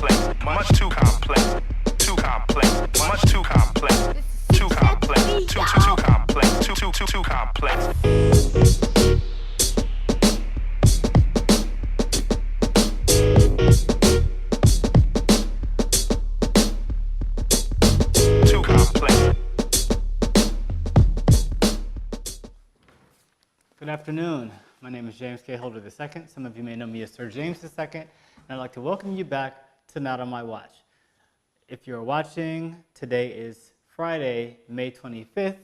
complex, much too complex, too complex, much too complex, too complex, too complex, too complex. Good afternoon. My name is James K. Holder II. Some of you may know me as Sir James II, and I'd like to welcome you back to Not On My Watch. If you're watching, today is Friday, May 25th,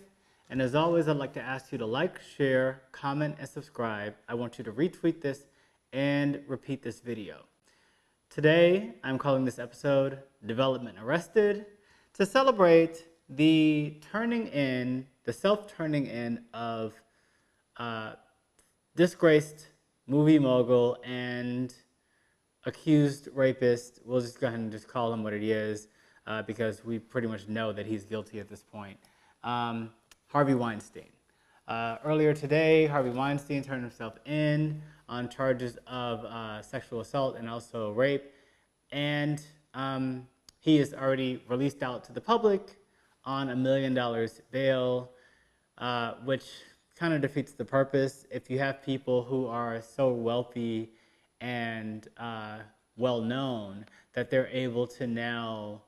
and as always, I'd like to ask you to like, share, comment, and subscribe. I want you to retweet this and repeat this video. Today, I'm calling this episode Development Arrested to celebrate the self-turning in of disgraced movie mogul and accused rapist. We'll just go ahead and just call him what it is because we pretty much know that he's guilty at this point. Harvey Weinstein. Earlier today, Harvey Weinstein turned himself in on charges of sexual assault and also rape. And he is already released out to the public on $1 million bail, which kind of defeats the purpose. If you have people who are so wealthy and well known that they're able to now,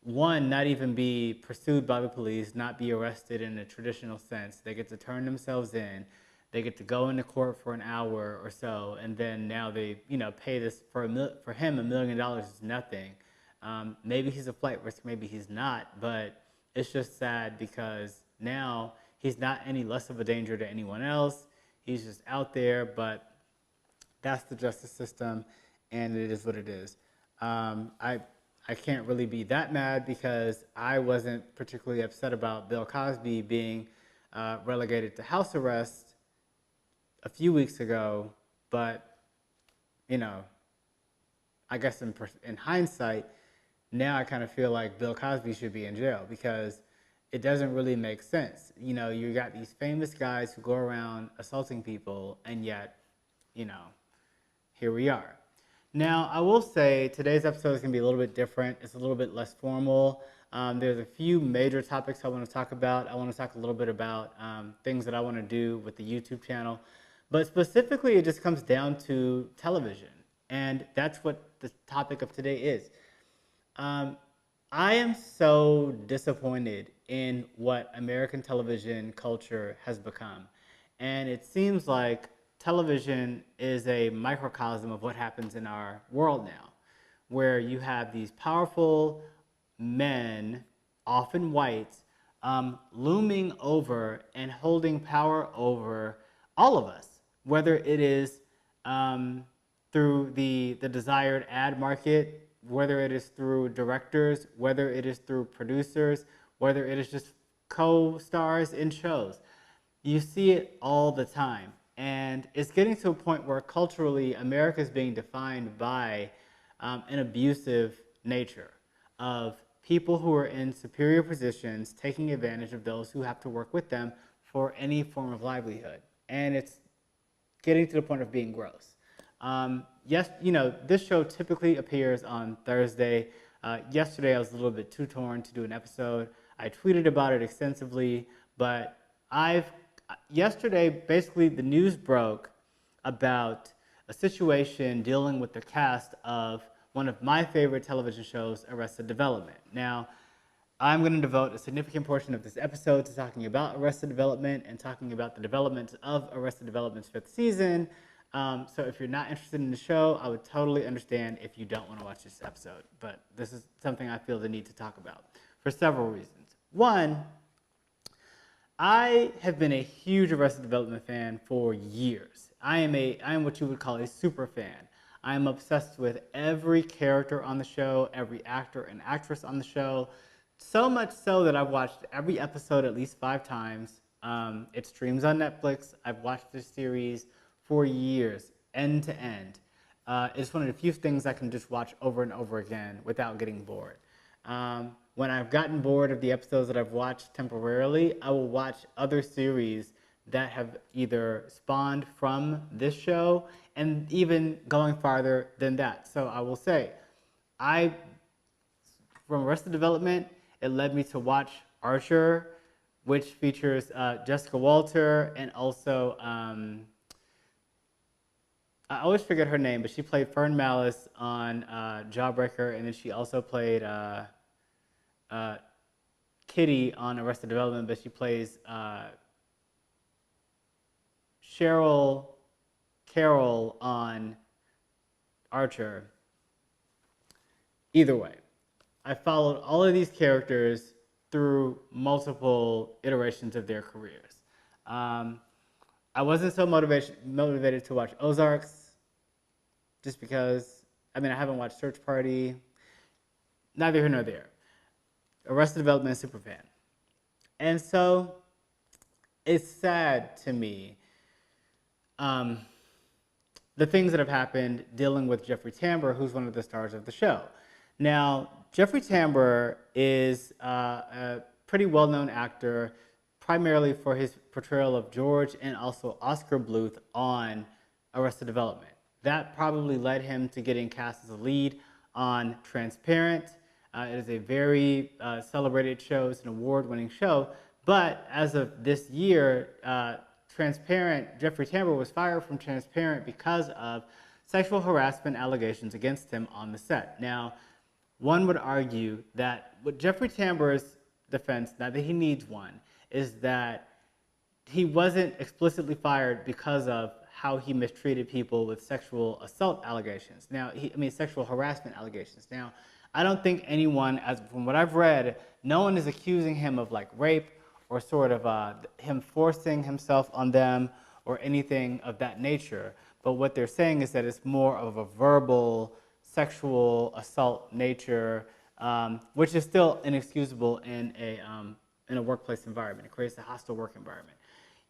one, not even be pursued by the police, not be arrested in a traditional sense. They get to turn themselves in. They get to go into court for an hour or so, and then now they, pay this for him. $1 million is nothing. Maybe he's a flight risk, maybe he's not, but it's just sad because now he's not any less of a danger to anyone else. He's just out there, but that's the justice system, and it is what it is. I can't really be that mad because I wasn't particularly upset about Bill Cosby being relegated to house arrest a few weeks ago, but, I guess in hindsight, now I kind of feel like Bill Cosby should be in jail because it doesn't really make sense. You got these famous guys who go around assaulting people, and yet, here we are. Now, I will say today's episode is going to be a little bit different. It's a little bit less formal. There's a few major topics I want to talk about. I want to talk a little bit about things that I want to do with the YouTube channel. But specifically, it just comes down to television. And that's what the topic of today is. I am so disappointed in what American television culture has become. And it seems like television is a microcosm of what happens in our world now, where you have these powerful men, often white, looming over and holding power over all of us, whether it is through the desired ad market, whether it is through directors, whether it is through producers, whether it is just co-stars in shows. You see it all the time. And it's getting to a point where culturally America is being defined by an abusive nature of people who are in superior positions taking advantage of those who have to work with them for any form of livelihood. And it's getting to the point of being gross. Yes, this show typically appears on Thursday. Yesterday I was a little bit too torn to do an episode. I tweeted about it extensively, but yesterday basically the news broke about a situation dealing with the cast of one of my favorite television shows, Arrested Development. Now, I'm going to devote a significant portion of this episode to talking about Arrested Development and talking about the development of Arrested Development's 5th season. So if you're not interested in the show, I would totally understand if you don't want to watch this episode. But this is something I feel the need to talk about for several reasons. One, I have been a huge Arrested Development fan for years. I am what you would call a super fan. I am obsessed with every character on the show, every actor and actress on the show, so much so that I've watched every episode at least 5 times. It streams on Netflix. I've watched this series for years, end to end. It's one of the few things I can just watch over and over again without getting bored. When I've gotten bored of the episodes that I've watched temporarily, I will watch other series that have either spawned from this show and even going farther than that. So I will say, I from Arrested Development, it led me to watch Archer, which features Jessica Walter and also I always forget her name, but she played Fern Malice on Jawbreaker, and then she also played uh, Kitty on Arrested Development, but she plays Cheryl Carroll on Archer. Either way, I followed all of these characters through multiple iterations of their careers. Um, I wasn't so motivated to watch Ozarks, just because, I mean, I haven't watched Search Party. Neither here nor there. Arrested Development super fan. And so it's sad to me, um, the things that have happened dealing with Jeffrey Tambor, who's one of the stars of the show. Now, Jeffrey Tambor is a pretty well-known actor, primarily for his portrayal of George and also Oscar Bluth on Arrested Development. That probably led him to getting cast as a lead on Transparent. It is a very celebrated show. It's an award-winning show. But as of this year, Transparent, Jeffrey Tambor was fired from Transparent because of sexual harassment allegations against him on the set. Now, one would argue that what Jeffrey Tambor's defense, not that he needs one, is that he wasn't explicitly fired because of how he mistreated people with sexual assault allegations. Now, sexual harassment allegations. Now, I don't think anyone, as from what I've read, no one is accusing him of like rape or sort of him forcing himself on them or anything of that nature. But what they're saying is that it's more of a verbal sexual assault nature, which is still inexcusable in a workplace environment. It creates a hostile work environment.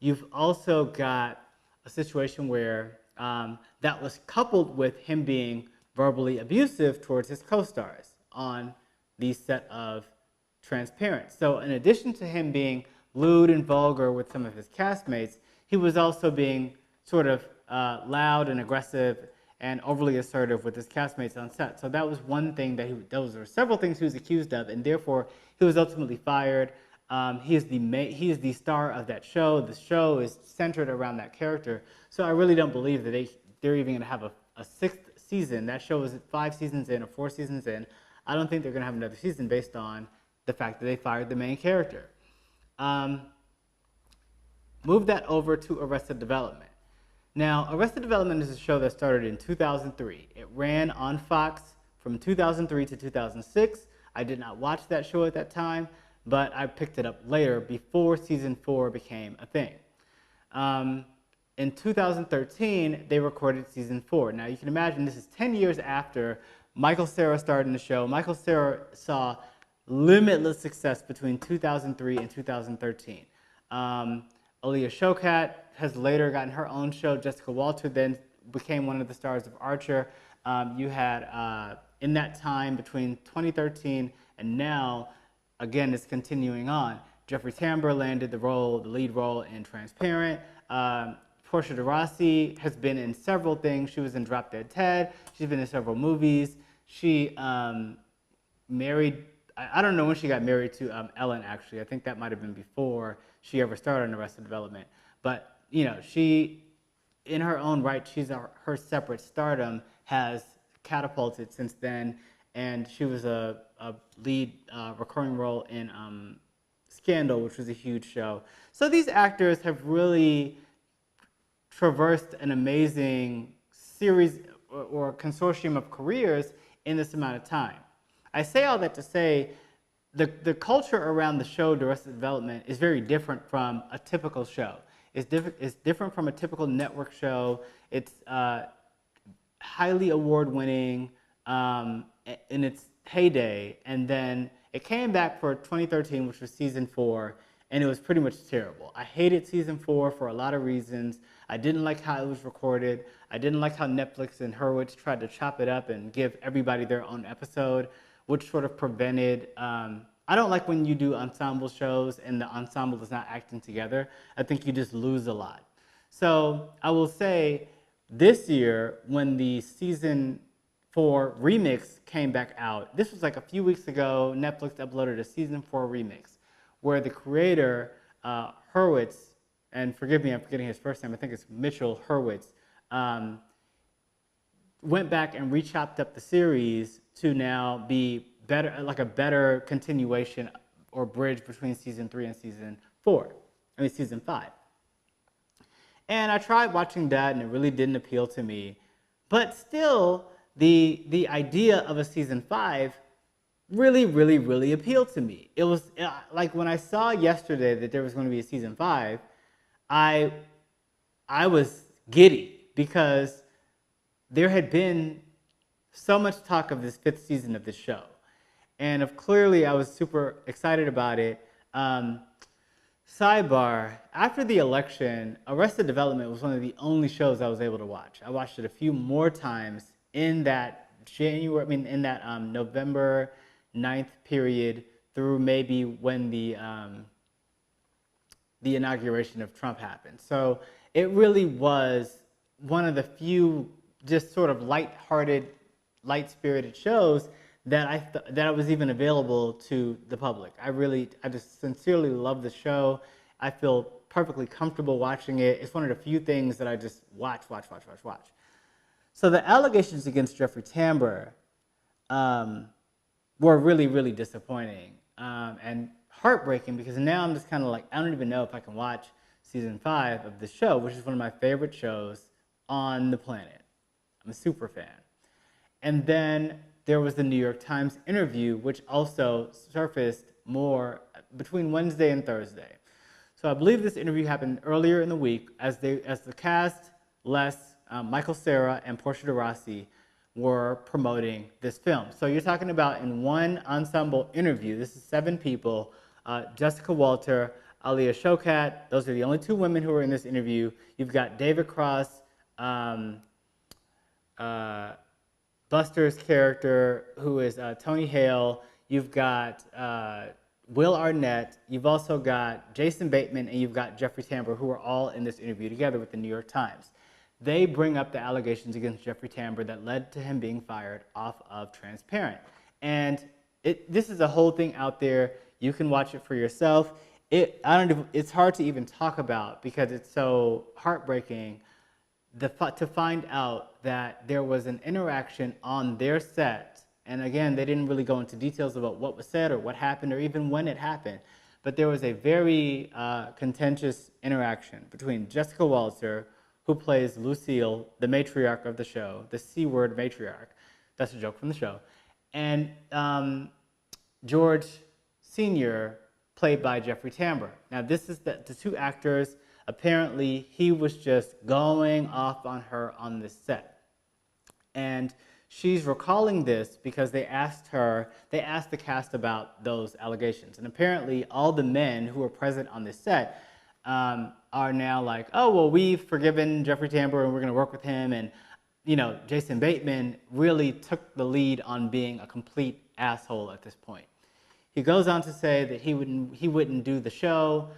You've also got a situation where that was coupled with him being verbally abusive towards his co-stars on the set of Transparent. So in addition to him being lewd and vulgar with some of his castmates, he was also being sort of loud and aggressive and overly assertive with his castmates on set. So that was one thing that those are several things he was accused of, and therefore he was ultimately fired. He is the star of that show. The show is centered around that character. So I really don't believe that they're even going to have a sixth season. That show is 5 seasons in or 4 seasons in. I don't think they're going to have another season based on the fact that they fired the main character. Move that over to Arrested Development. Now, Arrested Development is a show that started in 2003. It ran on Fox from 2003 to 2006. I did not watch that show at that time, but I picked it up later before season 4 became a thing. In 2013, they recorded season 4. Now, you can imagine this is 10 years after Michael Cera starred in the show. Michael Cera saw limitless success between 2003 and 2013. Aaliyah Shawkat has later gotten her own show. Jessica Walter then became one of the stars of Archer. You had, in that time between 2013 and now, again, it's continuing on. Jeffrey Tambor landed the lead role in Transparent. Portia de Rossi has been in several things. She was in Drop Dead Ted. She's been in several movies. She married, I don't know when she got married to Ellen, actually. I think that might have been before she ever started on Arrested Development. But, you know, she, in her own right, her separate stardom has catapulted since then. And she was a lead recurring role in Scandal, which was a huge show. So these actors have really traversed an amazing series or consortium of careers in this amount of time. I say all that to say the culture around the show Arrested Development is very different from a typical show. It's different from a typical network show. It's highly award-winning in its heyday, and then it came back for 2013, which was season 4, and it was pretty much terrible. I hated season 4 for a lot of reasons. I didn't like how it was recorded. I didn't like how Netflix and Hurwitz tried to chop it up and give everybody their own episode, which sort of prevented, I don't like when you do ensemble shows and the ensemble is not acting together. I think you just lose a lot. So I will say this year, when the season 4 remix came back out. This was like a few weeks ago. Netflix uploaded a season 4 remix where the creator, Hurwitz, and forgive me, I'm forgetting his first name, I think it's Mitchell Hurwitz, went back and rechopped up the series to now be better, like a better continuation or bridge between season 3 and season 5. And I tried watching that and it really didn't appeal to me. But still, the idea of a season 5 really appealed to me. It was like when I saw yesterday that there was going to be a season 5, I was giddy because there had been so much talk of this 5th season of this show. And clearly I was super excited about it. Sidebar, after the election, Arrested Development was one of the only shows I was able to watch. I watched it a few more times in that November 9th period through maybe when the inauguration of Trump happened. So it really was one of the few just sort of light-hearted, light-spirited shows that was even available to the public. I just sincerely love the show. I feel perfectly comfortable watching it. It's one of the few things that I just watch. So the allegations against Jeffrey Tambor were really disappointing and heartbreaking, because now I'm just kind of like, I don't even know if I can watch season 5 of the show, which is one of my favorite shows on the planet. I'm a super fan. And then there was the New York Times interview, which also surfaced more between Wednesday and Thursday. So I believe this interview happened earlier in the week as the cast, Les, Michael Cera, and Portia de Rossi were promoting this film. So you're talking about in one ensemble interview, this is 7 people, Jessica Walter, Alia Shawkat, those are the only 2 women who were in this interview. You've got David Cross, Buster's character, who is Tony Hale. You've got Will Arnett. You've also got Jason Bateman, and you've got Jeffrey Tambor, who are all in this interview together with the New York Times. They bring up the allegations against Jeffrey Tambor that led to him being fired off of Transparent. And this is a whole thing out there. You can watch it for yourself. It's hard to even talk about because it's so heartbreaking to find out that there was an interaction on their set. And again, they didn't really go into details about what was said or what happened or even when it happened. But there was a very contentious interaction between Jessica Walter, who plays Lucille, the matriarch of the show, the C-word matriarch. That's a joke from the show. And George Sr., played by Jeffrey Tambor. Now, this is the 2 actors. Apparently, he was just going off on her on this set. And she's recalling this because they asked the cast about those allegations. And apparently, all the men who were present on this set are now like, oh, well, we've forgiven Jeffrey Tambor and we're going to work with him. And, Jason Bateman really took the lead on being a complete asshole at this point. He goes on to say that he wouldn't do the show,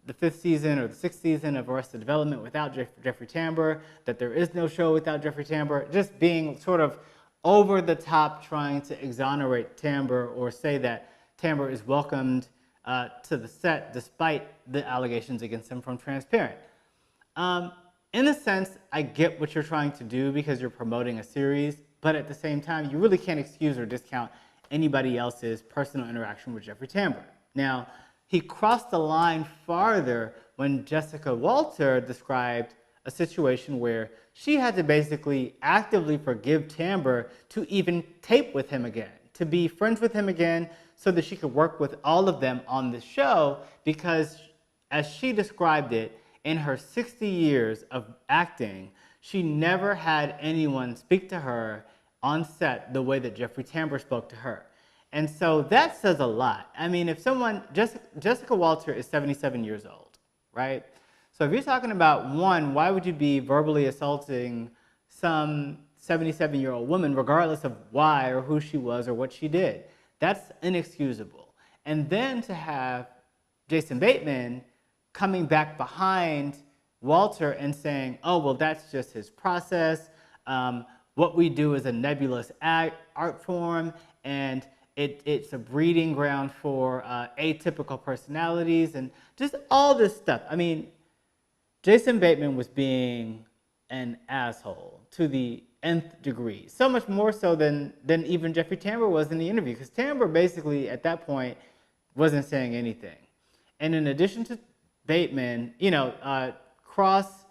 the 5th season or the 6th season of Arrested Development without Jeffrey Tambor, that there is no show without Jeffrey Tambor, just being sort of over the top trying to exonerate Tambor or say that Tambor is welcomed to the set despite the allegations against him from Transparent. In a sense, I get what you're trying to do because you're promoting a series, but at the same time, you really can't excuse or discount anybody else's personal interaction with Jeffrey Tambor. Now, he crossed the line farther when Jessica Walter described a situation where she had to basically actively forgive Tambor to even tape with him again, to be friends with him again so that she could work with all of them on the show, because as she described it, in her 60 years of acting, she never had anyone speak to her on set the way that Jeffrey Tambor spoke to her. And so that says a lot. I mean, if Jessica Walter is 77 years old, right? So if you're talking about, one, why would you be verbally assaulting some 77-year-old woman, regardless of why or who she was or what she did? That's inexcusable. And then to have Jason Bateman coming back behind Walter and saying, oh, well, that's just his process. what we do is a nebulous art form, and it's a breeding ground for atypical personalities and just all this stuff. I mean, Jason Bateman was being an asshole to the nth degree, so much more so than even Jeffrey Tambor was in the interview, because Tambor basically at that point wasn't saying anything. And in addition to Bateman, Cross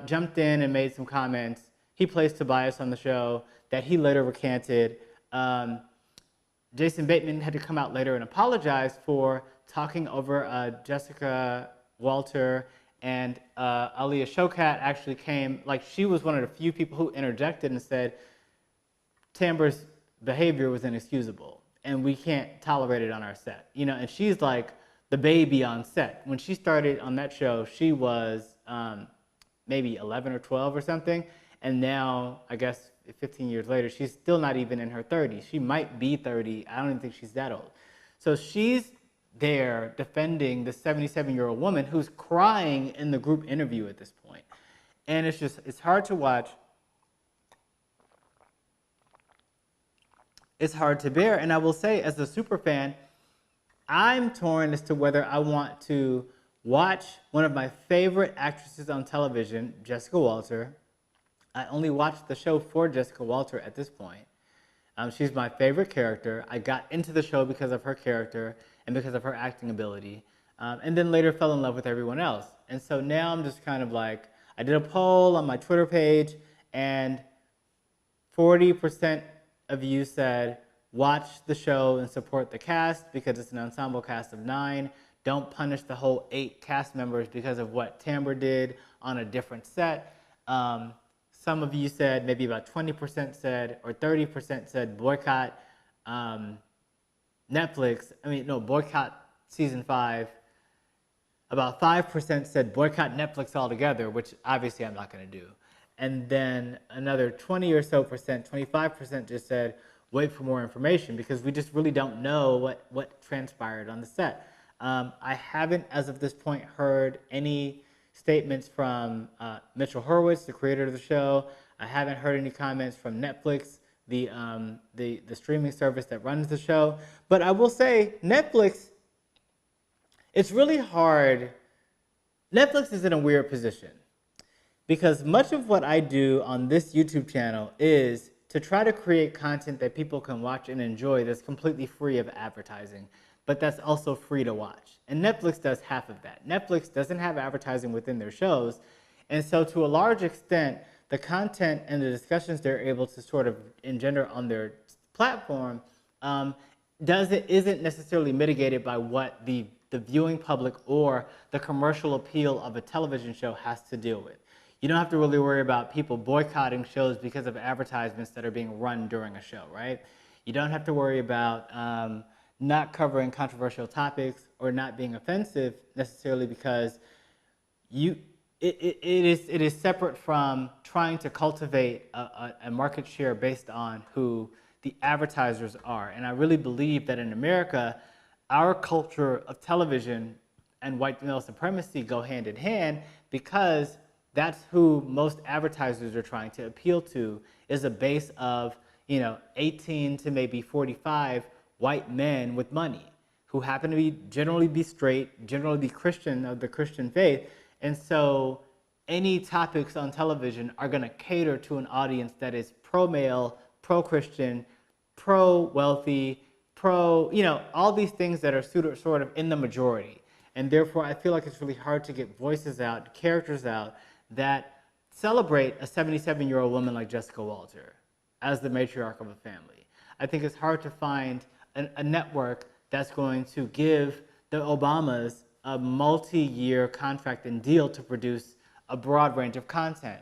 jumped in and made some comments. He placed Tobias on the show that he later recanted. Jason Bateman had to come out later and apologize for talking over Jessica Walter, and Aliyah Shawkat actually came, like she was one of the few people who interjected and said Tambor's behavior was inexcusable and we can't tolerate it on our set. And she's like the baby on set. When she started on that show, she was maybe 11 or 12 or something, and now I guess 15 years later, she's still not even in her 30s. She might be 30. I don't even think she's that old. So she's there defending the 77-year-old woman who's crying in the group interview at this point. And it's hard to watch. It's hard to bear. And I will say, as a super fan, I'm torn as to whether I want to watch one of my favorite actresses on television, Jessica Walter. I only watched the show for Jessica Walter at this point. She's my favorite character. I got into the show because of her character and because of her acting ability, and then later fell in love with everyone else. And so now I'm just kind of like, I did a poll on my Twitter page, and 40% of you said, watch the show and support the cast because it's an ensemble cast of 9. Don't punish the whole 8 cast members because of what Tambor did on a different set. Some of you said, maybe about 20% said, or 30% said boycott Netflix. Boycott season 5. About 5% said boycott Netflix altogether, which obviously I'm not going to do. And then another 20 or so percent, 25% just said, wait for more information because we just really don't know what transpired on the set. I haven't, as of this point, heard any statements from Mitchell Hurwitz, the creator of the show. I haven't heard any comments from Netflix, the streaming service that runs the show. But I will say, Netflix, it's really hard. Netflix is in a weird position because much of what I do on this YouTube channel is to try to create content that people can watch and enjoy that's completely free of advertising, but that's also free to watch. And Netflix does half of that. Netflix doesn't have advertising within their shows. And so to a large extent, the content and the discussions they're able to sort of engender on their platform isn't necessarily mitigated by what the viewing public or the commercial appeal of a television show has to deal with. You don't have to really worry about people boycotting shows because of advertisements that are being run during a show, right? You don't have to worry about not covering controversial topics or not being offensive necessarily because it is separate from trying to cultivate a market share based on who the advertisers are. And I really believe that in America, our culture of television and white male supremacy go hand in hand because that's who most advertisers are trying to appeal to, is a base of 18 to maybe 45 white men with money who happen to generally be straight, generally be Christian, of the Christian faith. And so any topics on television are going to cater to an audience that is pro-male, pro-Christian, pro-wealthy, all these things that are sort of in the majority. And therefore, I feel like it's really hard to get voices out, characters out, that celebrate a 77-year-old woman like Jessica Walter as the matriarch of a family. I think it's hard to find a network that's going to give the Obamas a multi-year contract and deal to produce a broad range of content.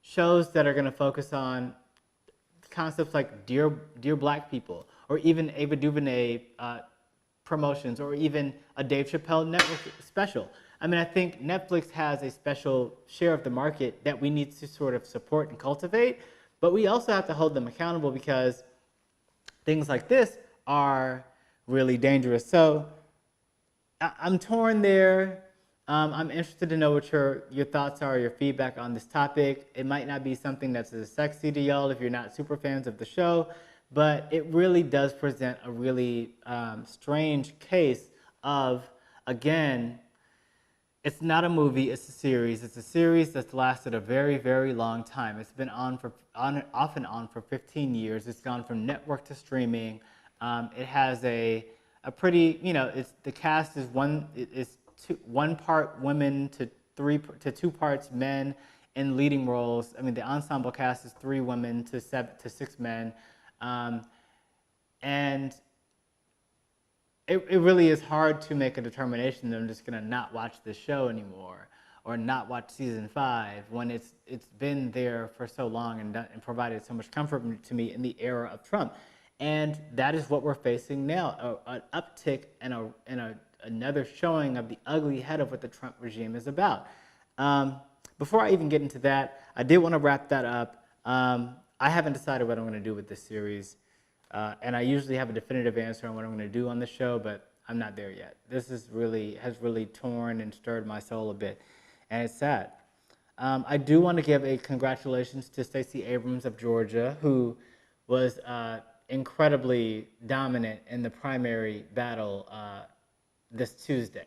Shows that are going to focus on concepts like Dear Black People, or even Ava DuVernay promotions, or even a Dave Chappelle network special. I think Netflix has a special share of the market that we need to sort of support and cultivate, but we also have to hold them accountable because things like this are really dangerous. So I'm torn there. I'm interested to know what your thoughts are, your feedback on this topic. It might not be something that's as sexy to y'all if you're not super fans of the show, but it really does present a really strange case of, again, it's not a movie, it's a series. It's a series that's lasted a very, very long time. It's been off and on for 15 years. It's gone from network to streaming. It has a pretty, the cast is one part women to two parts men in leading roles. I mean, the ensemble cast is 3 women to 6 men, and it really is hard to make a determination that I'm just gonna not watch this show anymore or not watch season 5 when it's been there for so long and provided so much comfort to me in the era of Trump. And that is what we're facing now, an uptick and another showing of the ugly head of what the Trump regime is about. Before I even get into that, I did want to wrap that up. I haven't decided what I'm going to do with this series. And I usually have a definitive answer on what I'm going to do on the show, but I'm not there yet. This has really torn and stirred my soul a bit, and it's sad. I do want to give a congratulations to Stacey Abrams of Georgia, who was incredibly dominant in the primary battle this Tuesday.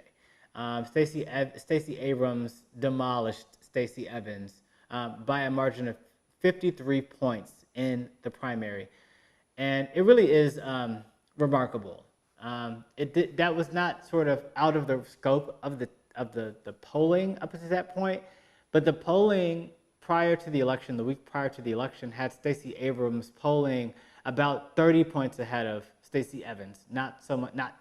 Stacey Abrams demolished Stacey Evans by a margin of 53 points in the primary. And it really is remarkable. That was not sort of out of the scope of the polling up to that point, but the polling prior to the election, the week prior to the election, had Stacey Abrams polling about 30 points ahead of Stacey Evans, not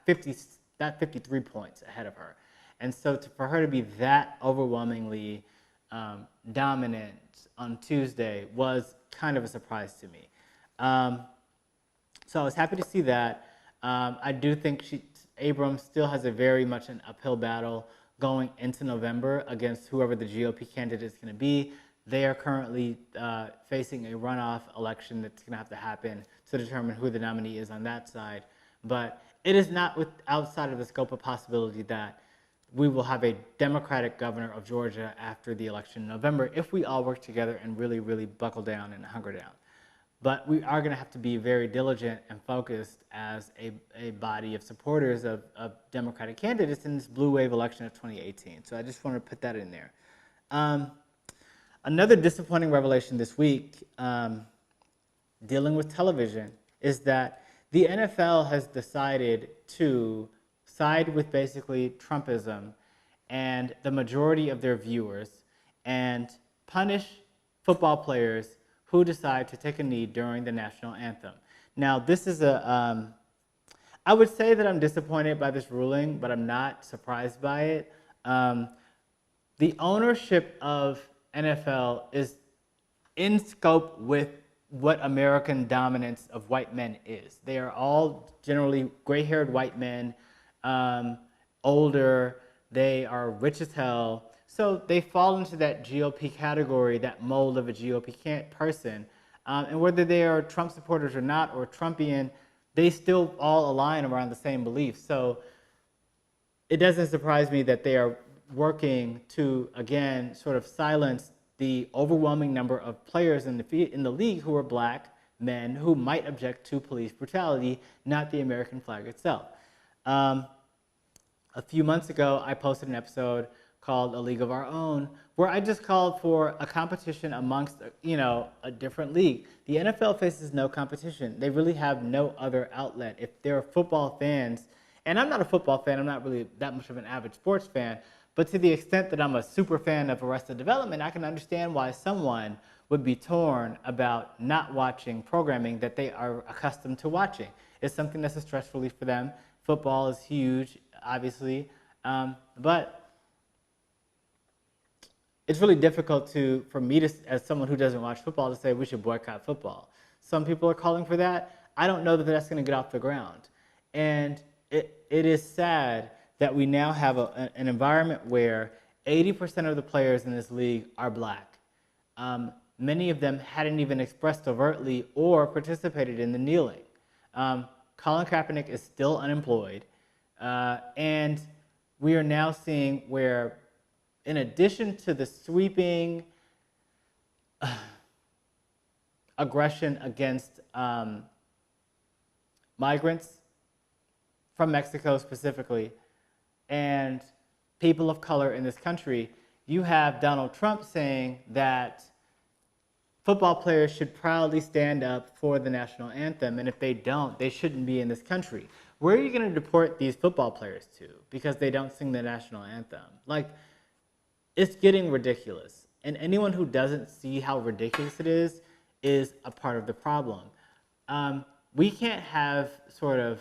53 points ahead of her. And so for her to be that overwhelmingly dominant on Tuesday was kind of a surprise to me. So I was happy to see that. I do think Abrams still has a very much an uphill battle going into November against whoever the GOP candidate is going to be. They are currently facing a runoff election that's going to have to happen to determine who the nominee is on that side. But it is not outside of the scope of possibility that we will have a Democratic governor of Georgia after the election in November if we all work together and really, really buckle down and hunker down. But we are going to have to be very diligent and focused as a body of supporters of Democratic candidates in this blue wave election of 2018. So I just want to put that in there. Another disappointing revelation this week, dealing with television, is that the NFL has decided to side with basically Trumpism and the majority of their viewers and punish football players who decide to take a knee during the national anthem. Now, this is I would say that I'm disappointed by this ruling, but I'm not surprised by it. The ownership of NFL is in scope with what American dominance of white men is. They are all generally gray-haired white men, older, they are rich as hell. So they fall into that GOP category, that mold of a GOP person. And whether they are Trump supporters or not, or Trumpian, they still all align around the same beliefs. So it doesn't surprise me that they are working to, again, sort of silence the overwhelming number of players in the league who are black men who might object to police brutality, not the American flag itself. A few months ago, I posted an episode called A League of Our Own, where I just called for a competition amongst, a different league. The NFL faces no competition. They really have no other outlet. If they're football fans, and I'm not a football fan, I'm not really that much of an avid sports fan, but to the extent that I'm a super fan of Arrested Development, I can understand why someone would be torn about not watching programming that they are accustomed to watching. It's something that's a stress relief for them. Football is huge, obviously, but it's really difficult for me to, as someone who doesn't watch football, to say we should boycott football. Some people are calling for that. I don't know that that's going to get off the ground. And it is sad that we now have an environment where 80% of the players in this league are black. Many of them hadn't even expressed overtly or participated in the kneeling. Colin Kaepernick is still unemployed. And we are now seeing where in addition to the sweeping aggression against migrants from Mexico specifically, and people of color in this country, you have Donald Trump saying that football players should proudly stand up for the national anthem, and if they don't, they shouldn't be in this country. Where are you going to deport these football players to because they don't sing the national anthem? Like, it's getting ridiculous. And anyone who doesn't see how ridiculous it is a part of the problem. We can't have sort of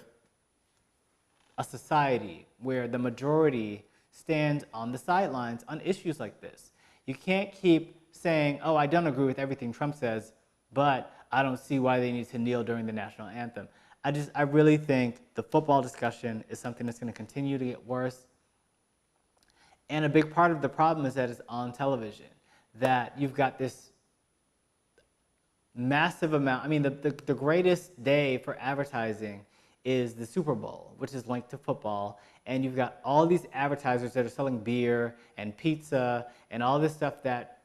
a society where the majority stands on the sidelines on issues like this. You can't keep saying, oh, I don't agree with everything Trump says, but I don't see why they need to kneel during the national anthem. I really think the football discussion is something that's going to continue to get worse. And a big part of the problem is that it's on television, that you've got this massive amount. I mean, the greatest day for advertising is the Super Bowl, which is linked to football. And you've got all these advertisers that are selling beer and pizza and all this stuff that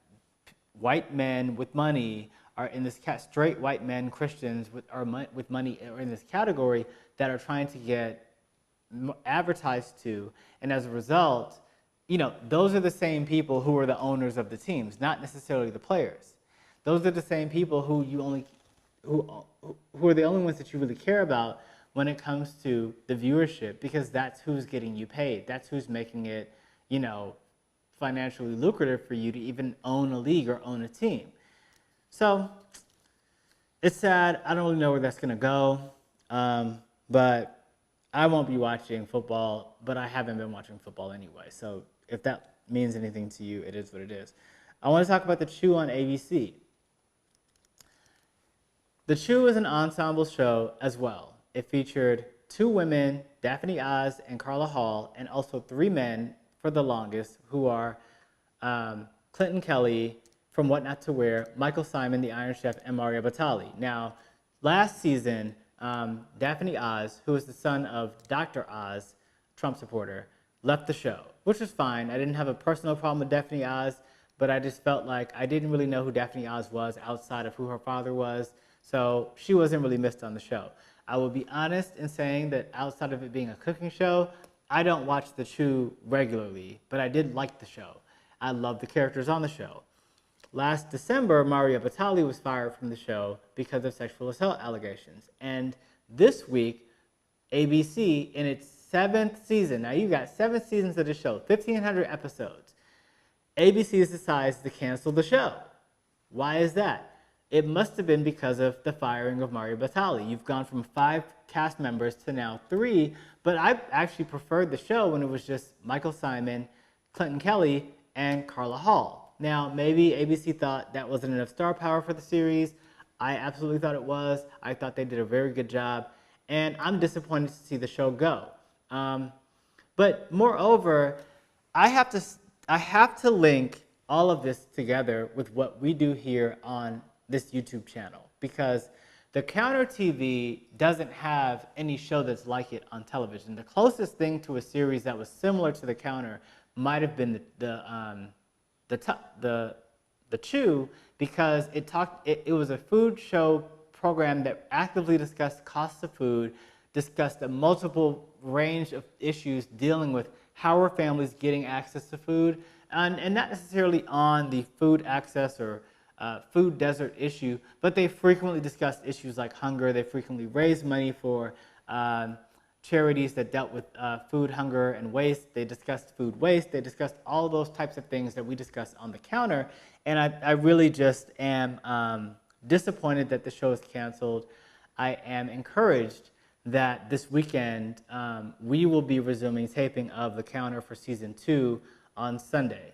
white men with money are in this straight white men, Christians with money are in this category that are trying to get advertised to. And as a result, you know, those are the same people who are the owners of the teams, not necessarily the players. Those are the same people who are the only ones that you really care about when it comes to the viewership, because that's who's getting you paid. That's who's making it, you know, financially lucrative for you to even own a league or own a team. So it's sad. I don't really know where that's going to go, but I won't be watching football, but I haven't been watching football anyway. So if that means anything to you, it is what it is. I want to talk about The Chew on ABC. The Chew is an ensemble show as well. It featured 2 women, Daphne Oz and Carla Hall, and also 3 men for the longest, who are Clinton Kelly from What Not to Wear, Michael Simon, the Iron Chef, and Mario Batali. Now, last season, Daphne Oz, who is the son of Dr. Oz, Trump supporter, left the show, which was fine. I didn't have a personal problem with Daphne Oz, but I just felt like I didn't really know who Daphne Oz was outside of who her father was, so she wasn't really missed on the show. I will be honest in saying that outside of it being a cooking show, I don't watch The Chew regularly, but I did like the show. I love the characters on the show. Last December, Mario Batali was fired from the show because of sexual assault allegations. And this week, ABC, in its 7th season, now you've got 7 seasons of the show, 1,500 episodes, ABC has decided to cancel the show. Why is that? It must have been because of the firing of Mario Batali. You've gone from 5 cast members to now 3, but I actually preferred the show when it was just Michael Simon, Clinton Kelly, and Carla Hall. Now, maybe ABC thought that wasn't enough star power for the series. I absolutely thought it was. I thought they did a very good job, and I'm disappointed to see the show go. But moreover, I have to link all of this together with what we do here on this YouTube channel, because the Counter TV doesn't have any show that's like it on television. The closest thing to a series that was similar to The Counter might have been the Chew, because it was a food show program that actively discussed costs of food, discussed a multiple range of issues dealing with how are families getting access to food, and not necessarily on the food access or food desert issue, but they frequently discussed issues like hunger. They frequently raised money for charities that dealt with food hunger and waste. They discussed food waste. They discussed all those types of things that we discuss on The Counter. And I really just am disappointed that the show is canceled. I am encouraged that this weekend we will be resuming taping of The Counter for season 2 on Sunday.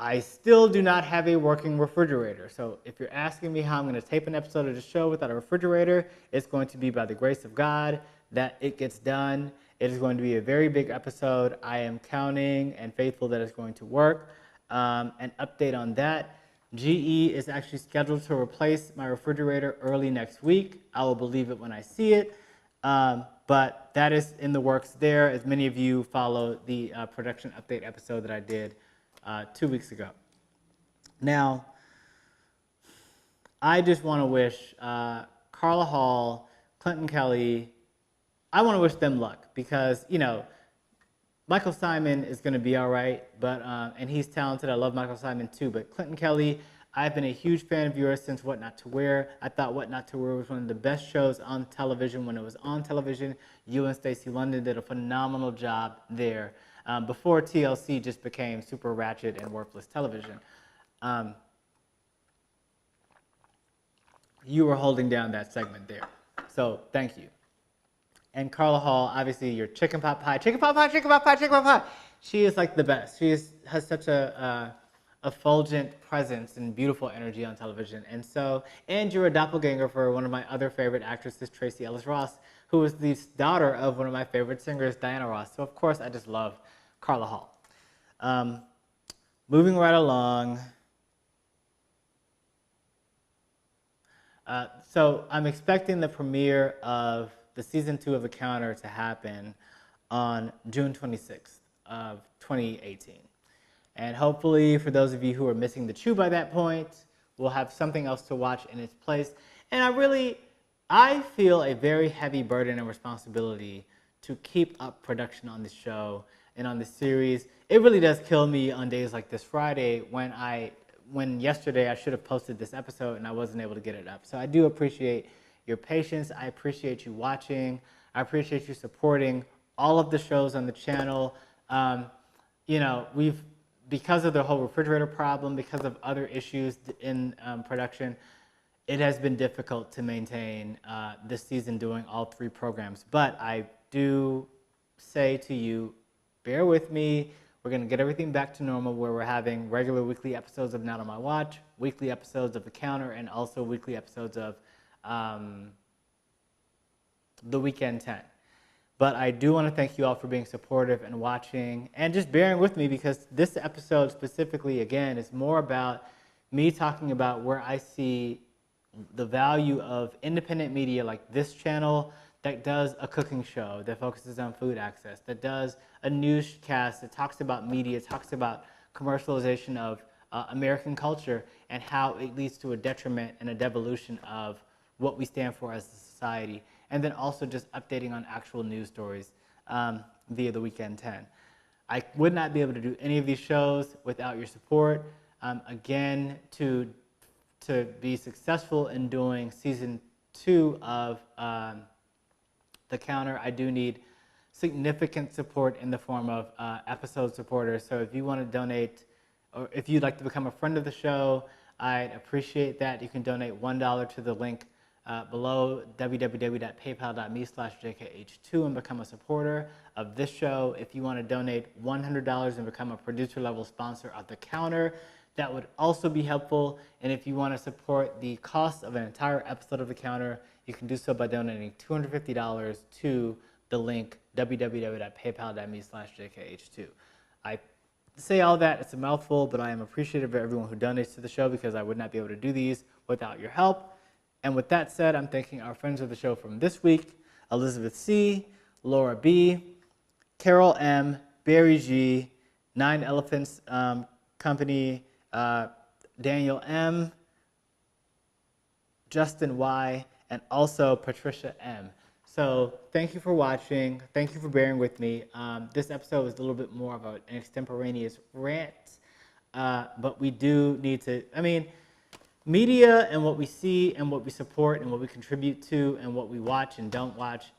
I still do not have a working refrigerator. So if you're asking me how I'm going to tape an episode of the show without a refrigerator, it's going to be by the grace of God that it gets done. It is going to be a very big episode. I am counting and faithful that it's going to work. An update on that. GE is actually scheduled to replace my refrigerator early next week. I will believe it when I see it. But that is in the works there, as many of you follow the production update episode that I did 2 weeks ago. Now, I just want to wish Carla Hall, Clinton Kelly, I want to wish them luck because, Michael Simon is going to be all right, but and he's talented. I love Michael Simon too. But Clinton Kelly, I've been a huge fan of yours since What Not to Wear. I thought What Not to Wear was one of the best shows on television when it was on television. You and Stacey London did a phenomenal job there before TLC just became super ratchet and worthless television. You were holding down that segment there. So thank you. And Carla Hall, obviously, your chicken pot pie. She is like the best. She has such a effulgent presence and beautiful energy on television. And you're a doppelganger for one of my other favorite actresses, Tracee Ellis Ross, who is the daughter of one of my favorite singers, Diana Ross. So of course, I just love Carla Hall. Moving right along. So I'm expecting the premiere of the season 2 of The Counter to happen on June 26th of 2018. And hopefully for those of you who are missing the chew by that point, we'll have something else to watch in its place. And I feel a very heavy burden and responsibility to keep up production on this show and on this series. It really does kill me on days like this Friday when yesterday I should have posted this episode and I wasn't able to get it up. So I do appreciate your patience. I appreciate you watching. I appreciate you supporting all of the shows on the channel. Because of the whole refrigerator problem, because of other issues in production, it has been difficult to maintain this season doing all 3 programs. But I do say to you, bear with me. We're going to get everything back to normal where we're having regular weekly episodes of Not On My Watch, weekly episodes of The Counter, and also weekly episodes of The Weekend 10. But I do want to thank you all for being supportive and watching and just bearing with me because this episode specifically, again, is more about me talking about where I see the value of independent media like this channel that does a cooking show that focuses on food access, that does a newscast that talks about media, talks about commercialization of American culture and how it leads to a detriment and a devolution of what we stand for as a society, and then also just updating on actual news stories via The Weekend 10. I would not be able to do any of these shows without your support. Again, to be successful in doing season 2 of The Counter, I do need significant support in the form of episode supporters. So if you want to donate, or if you'd like to become a friend of the show, I'd appreciate that. You can donate $1 to the link below www.paypal.me/jkh2 and become a supporter of this show. If you want to donate $100 and become a producer level sponsor of The Counter, that would also be helpful. And if you want to support the cost of an entire episode of The Counter, you can do so by donating $250 to the link www.paypal.me/jkh2. I say all that, it's a mouthful, but I am appreciative of everyone who donates to the show because I would not be able to do these without your help. And with that said, I'm thanking our friends of the show from this week: Elizabeth C., Laura B., Carol M., Barry G., 9 Elephants Company, Daniel M., Justin Y., and also Patricia M. So thank you for watching. Thank you for bearing with me. This episode was a little bit more of an extemporaneous rant, but we do need to, media and what we see and what we support and what we contribute to and what we watch and don't watch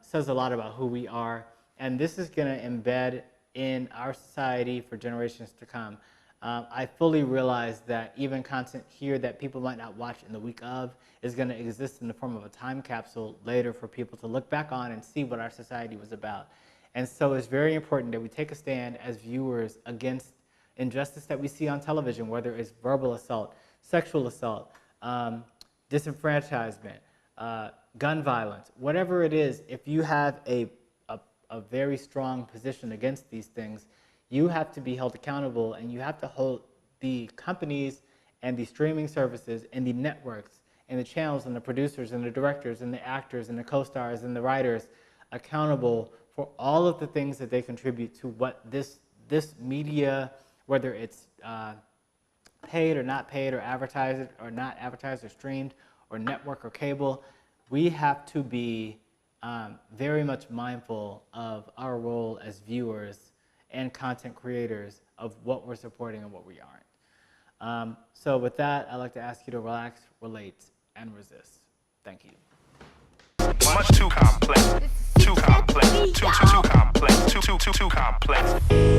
says a lot about who we are. And this is going to embed in our society for generations to come. I fully realize that even content here that people might not watch in the week of is going to exist in the form of a time capsule later for people to look back on and see what our society was about. And so it's very important that we take a stand as viewers against injustice that we see on television, whether it's verbal assault, sexual assault, disenfranchisement, gun violence, whatever it is. If you have a very strong position against these things, you have to be held accountable, and you have to hold the companies and the streaming services and the networks and the channels and the producers and the directors and the actors and the co-stars and the writers accountable for all of the things that they contribute to what this media whether it's paid or not paid or advertised or not advertised or streamed or network or cable, we have to be very much mindful of our role as viewers and content creators of what we're supporting and what we aren't. So with that, I'd like to ask you to relax, relate, and resist. Thank you. Much too complex. Too complex. Too complex. Too complex.